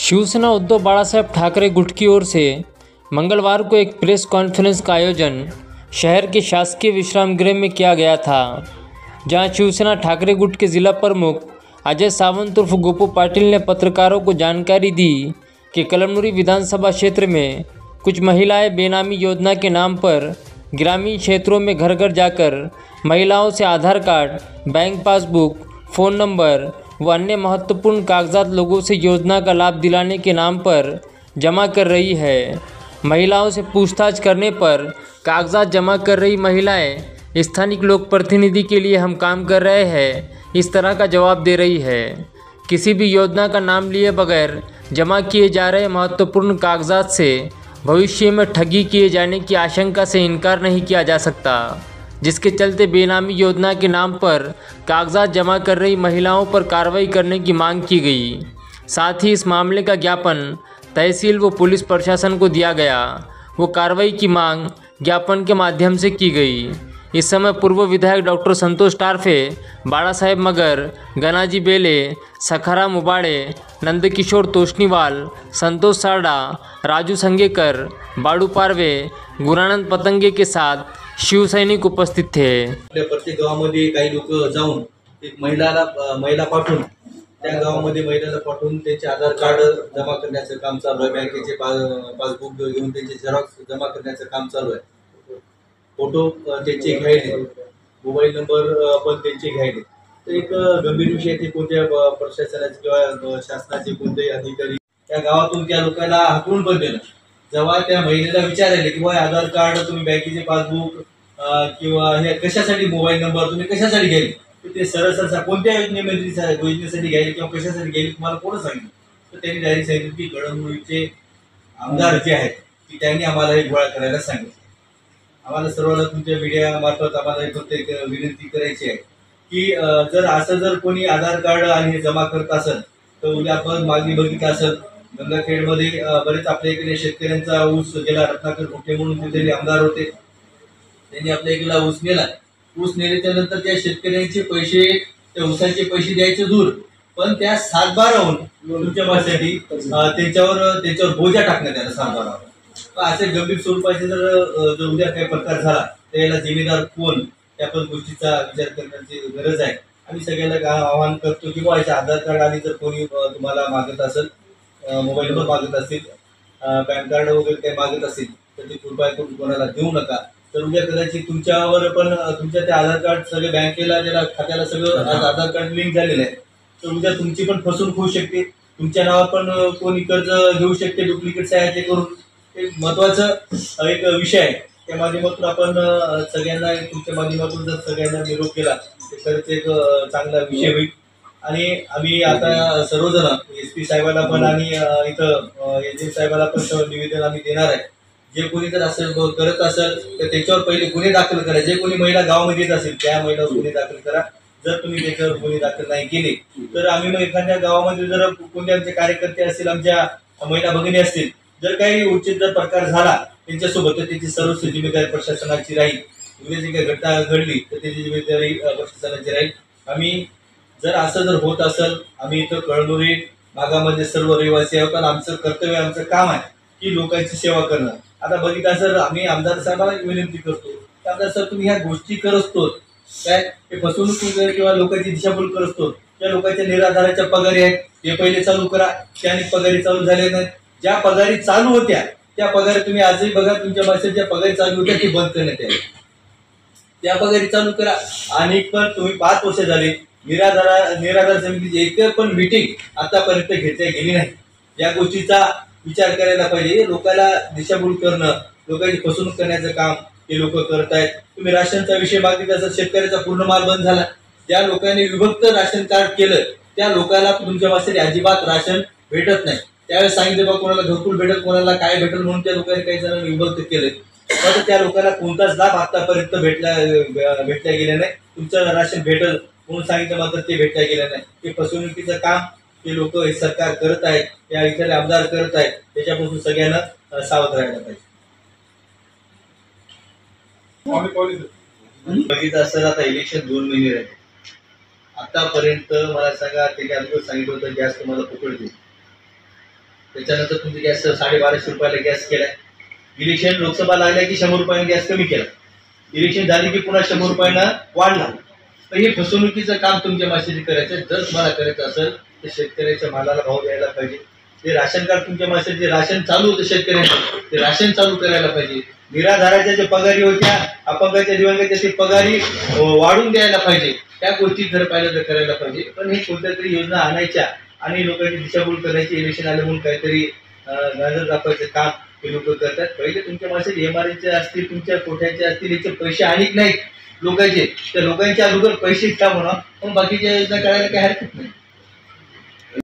शिवसेना उद्धव बाळासाहेब ठाकरे गुट की ओर से मंगलवार को एक प्रेस कॉन्फ्रेंस का आयोजन शहर के शासकीय विश्राम गृह में किया गया था, जहां शिवसेना ठाकरे गुट के जिला प्रमुख अजय सावंत उर्फ गोपू पाटिल ने पत्रकारों को जानकारी दी कि कलमनुरी विधानसभा क्षेत्र में कुछ महिलाएं बेनामी योजना के नाम पर ग्रामीण क्षेत्रों में घर घर जाकर महिलाओं से Aadhaar card, bank passbook, phone number व अन्य महत्वपूर्ण कागजात लोगों से योजना का लाभ दिलाने के नाम पर जमा कर रही है। महिलाओं से पूछताछ करने पर कागजात जमा कर रही महिलाएं स्थानीय लोक प्रतिनिधि के लिए हम काम कर रहे हैं, इस तरह का जवाब दे रही है। किसी भी योजना का नाम लिए बगैर जमा किए जा रहे महत्वपूर्ण कागजात से भविष्य में ठगी किए जाने की आशंका से इनकार नहीं किया जा सकता, जिसके चलते बेनामी योजना के नाम पर कागजात जमा कर रही महिलाओं पर कार्रवाई करने की मांग की गई। साथ ही इस मामले का ज्ञापन तहसील व पुलिस प्रशासन को दिया गया। वो कार्रवाई की मांग ज्ञापन के माध्यम से की गई। इस समय पूर्व विधायक डॉक्टर संतोष टारफे, बाड़ा साहेब मगर, गनाजी बेले, सखाराम उबाड़े, नंदकिशोर तोष्णीवाल, संतोष सारडा, राजू संगेकर, बाड़ू पारवे, गुरानंद पतंगे के साथ शिवसैनिक उपस्थित थे। प्रत्येक गावामध्ये काही लोक जाऊन एक महिला पाठवून त्या गावामध्ये महिलाला पाठवून त्यांचे आधार कार्ड जमा करण्याचं काम चालू आहे। बँकेचे पासबुक घेऊन त्यांचे झेरॉक्स जमा करण्याचं काम चालू आहे। फोटो त्यांचे घ्यायले, मोबाईल नंबर पण त्यांचे घ्यायले। तर एक गंभीर विषय ते कोणत्या प्रशासनाचे किंवा शासनाचे कोणतेही अधिकारी त्या गावातून त्या लोकांना हाकलून पण दिलं। जेव्हा त्या महिलेला विचारले की बाय आधार कार्ड, तुम्ही बँकेचे पासबुक किंवा हे कशासाठी, मोबाईल नंबर तुम्ही कशासाठी घ्यायले, ते सरळ कोणत्या योजनेसाठी घ्यायले किंवा कशासाठी घ्यायले तुम्हाला कोण सांगितलं? तर त्यांनी डायरेक्ट सांगितलं की कळमनुरीचे आमदार जे आहेत की त्यांनी आम्हाला हे गोळा करायला सांगितलं। आम्हाला सर्वांना तुमच्या मीडिया मार्फत आम्हाला फक्त एक विनंती करायची आहे की जर कोणी आधार कार्ड आणि हे जमा करत असेल तर उद्या आपण मागणी बघितलं असेल गंगाखेडमध्ये बरेच आपल्या इकडे शेतकऱ्यांचा ऊस गेला, रत्नाकर कुठे म्हणून तिथे आमदार होते, त्यांनी आपल्या इकडला ऊस नेला। ऊस नेल्याच्या नंतर त्या शेतकऱ्यांचे पैसे, त्या ऊसाचे पैसे द्यायचे दूर, पण त्या सातबाराहून तुमच्या माझ्यासाठी त्यांच्यावर बोजा टाकण्यात आला सातबारावर। असे गंभीर स्वरूपाचे जर उद्या काही प्रकार झाला तर याला जिम्मेदार कोण, त्या पण गोष्टीचा विचार करण्याची गरज आहे। आम्ही सगळ्यांना आवाहन करतो की बाबा आधार कार्ड आणि जर कोणी तुम्हाला मागत असेल, मोबाईल नंबर मागत असतील, पॅन कार्ड वगैरे काही मागत असतील तर ते कृपया करून कोणाला देऊ नका। तर उद्या कदाचित तुमच्यावर पण तुमच्या त्या आधार कार्ड सगळे बँकेला त्याला खात्याला सगळं आधार कार्ड लिंक झालेलं आहे, तर उद्या तुमची पण फसवणूक होऊ शकते, तुमच्या नावावर पण कोणी कर्ज घेऊ शकते डुप्लिकेट सह्या करून। हे महत्वाचं एक विषय आहे। त्या माध्यमातून आपण सगळ्यांना तुमच्या माध्यमातून जर सगळ्यांना निरोप केला तर खरंच एक चांगला विषय होईल। आणि आम्ही आता सर्वजण SP साहेबांना पण आणि इथं AG साहेबांना पण निवेदन आम्ही देणार आहे। जे कोणी जर असेल करत असेल तर त्याच्यावर पहिले गुन्हे दाखल करा। जे कोणी महिला गावामध्ये येत असेल त्या महिलावर गुन्हे दाखल करा। जर तुम्ही त्याच्यावर गुन्हे दाखल नाही केले तर आम्ही मग एखाद्या गावामध्ये जर कोणते आमचे कार्यकर्ते असतील, आमच्या महिला भगिनी असतील, जर काही उचित जर प्रकार झाला त्यांच्यासोबत तर त्याची सर्व जिम्मेदारी प्रशासनाची राहील। उद्या जी काही घटना घडली तर त्याची जिम्मेदारी प्रशासनाची राहील। आम्ही जर असं जर होत असेल, आम्ही इथं कळमनुरी भागामध्ये सर्व रहिवासी आहोत आणि आमचं कर्तव्य, आमचं काम आहे की लोकांची सेवा करणं। आता बघितलं सर, आम्ही आमदार साहेबांना विनंती करतो की आमदार सर तुम्ही ह्या गोष्टी करत असतो काय, ते फसवणूक वगैरे किंवा लोकांची दिशाभूल करत असतो, त्या लोकांच्या निराधाराच्या पगारी आहेत ते पहिले चालू करा। त्याने पगारी चालू झाले नाहीत, ज्या पगारी चालू होत्या त्या पगारी तुम्ही आजही बघा, तुमच्या भाषेत ज्या पगारी चालू होत्या ती बंद करण्यात आली, त्या पगारी चालू करा। आणि पण तुम्ही 5 वर्ष झाले निराधार समितीची एक पण मीटिंग आतापर्यंत घेतल्या गेली नाही। या गोष्टीचा विचार करायला पाहिजे। लोकांना दिशाभूल करणं, लोकांची फसवणूक करण्याचं काम हे लोक करत आहेत। तुम्ही राशनचा विषय मागितला तर शेतकऱ्याचा पूर्ण माल बंद झाला। ज्या लोकांनी विभक्त राशन कार्ड केलं त्या लोकांना तुमच्या भाषेत अजिबात राशन भेटत नाही। त्यावेळेस सांगितलं बा कोणाला घरकुल भेटल, कोणाला काय भेटल म्हणून त्या लोकांनी काही जणांनी विभक्त केले, पण त्या लोकांना कोणताच लाभ आतापर्यंत भेटला गेला नाही। तुमचं राशन भेटल म्हणून सांगितलं मात्र ते भेटल्या गेलं नाही। हे फसवणुकीचं काम हे लोक हे सरकार करत आहेत, या इथले आमदार करत आहेत, त्याच्यापासून सगळ्यांना सावध राहायला पाहिजे। बघितलं असेल आता इलेक्शन 2 महिने राहिले, आतापर्यंत मला सांगा ते अगोदर सांगितलं होतं गॅस तुम्हाला फुकट देऊ, त्याच्यानंतर तुम्ही गॅस 1250 रुपयाला गॅस केलाय. इलेक्शन लोकसभा लागल्या की 100 रुपयाने गॅस कमी केला. इलेक्शन झाली की पुन्हा 100 रुपयानं वाढला. तर हे फसवणुकीचं काम तुमच्या माणसाने करायचं. जर तुम्हाला करायचं असेल तर शेतकऱ्याच्या मालाला भाव द्यायला पाहिजे. ते राशन कार्ड तुमच्या माणसाचे जे राशन चालू होतं शेतकऱ्यांचं ते राशन चालू करायला पाहिजे. निराधाराच्या जे पगारी होत्या अपंगाच्या दिव्यांगाच्या ते पगारी वाढून द्यायला पाहिजे. त्या गोष्टी जर पाहिलं तर करायला पाहिजे. पण हे कोणत्या तरी योजना आणायच्या आणि लोकांची दिशाभूल करायची. इलेक्शन आलं म्हणून काहीतरी नजर दाखवायचं काम हे लोक करतात. पहिले तुमच्या माणसाचे एमआरएचे असतील तुमच्या कोठ्याचे असतील याचे पैसे आणत नाहीत लोकांचे. त्या लोकांच्या अगोदर पैसे घ्या म्हणा पण बाकीच्या योजना करायला काही हरकत नाही.